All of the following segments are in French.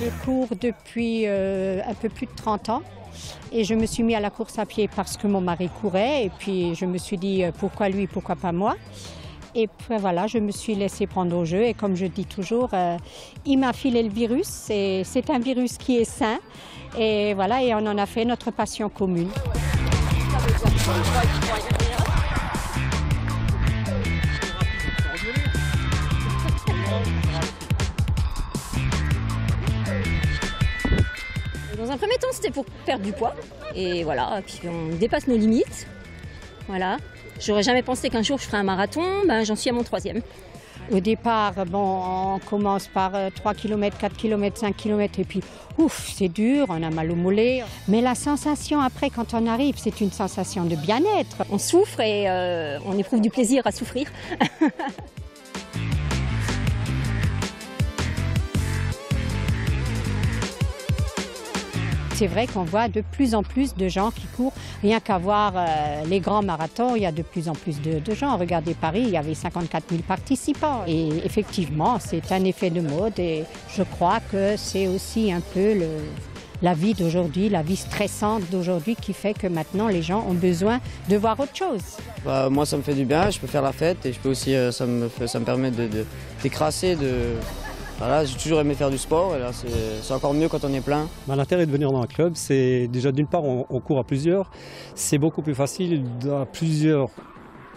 Je cours depuis un peu plus de 30 ans et je me suis mis à la course à pied parce que mon mari courait et puis je me suis dit pourquoi lui, pourquoi pas moi. Et puis voilà, je me suis laissée prendre au jeu et comme je dis toujours, il m'a filé le virus et c'est un virus qui est sain et voilà, et on en a fait notre passion commune. Dans un premier temps, c'était pour perdre du poids et voilà, puis on dépasse nos limites. Voilà. J'aurais jamais pensé qu'un jour je ferais un marathon, ben, j'en suis à mon 3e. Au départ, bon, on commence par 3 km, 4 km, 5 km et puis ouf, c'est dur, on a mal au mollet. Mais la sensation après quand on arrive, c'est une sensation de bien-être. On souffre et on éprouve du plaisir à souffrir. C'est vrai qu'on voit de plus en plus de gens qui courent. Rien qu'à voir les grands marathons, il y a de plus en plus de gens. Regardez Paris, il y avait 54 000 participants. Et effectivement, c'est un effet de mode et je crois que c'est aussi un peu la vie d'aujourd'hui, la vie stressante d'aujourd'hui qui fait que maintenant les gens ont besoin de voir autre chose. Moi, ça me fait du bien, je peux faire la fête et je peux aussi, ça me permet de décrasser, Voilà, j'ai toujours aimé faire du sport et là c'est encore mieux quand on est plein. L'intérêt de venir dans un club, c'est déjà d'une part on court à plusieurs, c'est beaucoup plus facile à plusieurs.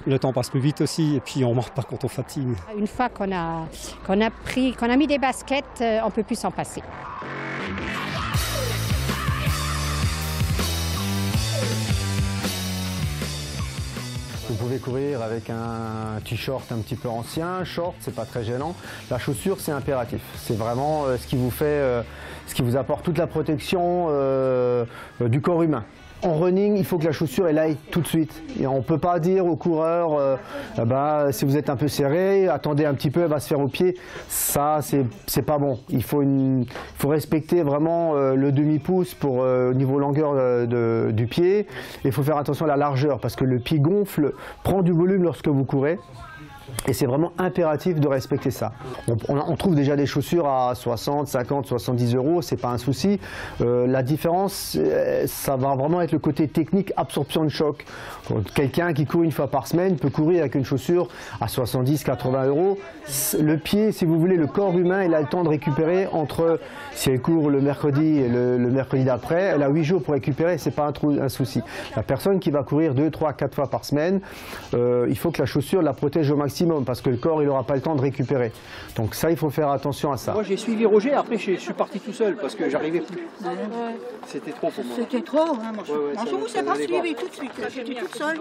Le temps passe plus vite aussi et puis on ne mange pas quand on fatigue. Une fois qu'on a mis des baskets, on ne peut plus s'en passer. Vous pouvez courir avec un t-shirt un petit peu ancien, un short, c'est pas très gênant. La chaussure, c'est impératif. C'est vraiment ce qui vous fait, ce qui vous apporte toute la protection du corps humain. En running, il faut que la chaussure elle aille tout de suite. Et on ne peut pas dire au coureur, si vous êtes un peu serré, attendez un petit peu, elle va se faire au pied. Ça, c'est pas bon. Il faut respecter vraiment le demi-pouce pour au niveau longueur du pied. Il faut faire attention à la largeur parce que le pied gonfle, prend du volume lorsque vous courez. Et c'est vraiment impératif de respecter ça. On trouve déjà des chaussures à 60, 50, 70 €, c'est pas un souci. La différence, ça va vraiment être le côté technique, absorption de choc. Quelqu'un qui court une fois par semaine peut courir avec une chaussure à 70, 80 €. Le pied, si vous voulez, le corps humain, il a le temps de récupérer entre, si elle court le mercredi et le mercredi d'après, elle a 8 jours pour récupérer, c'est pas un souci. La personne qui va courir 2, 3, 4 fois par semaine, il faut que la chaussure la protège au maximum parce que le corps il n'aura pas le temps de récupérer. Donc ça il faut faire attention à ça. Moi j'ai suivi Roger, après je suis parti tout seul parce que j'arrivais plus. Ouais. C'était trop pour moi. C'était trop, hein, moi je vous ai pas suivi tout de suite, j'étais toute seule.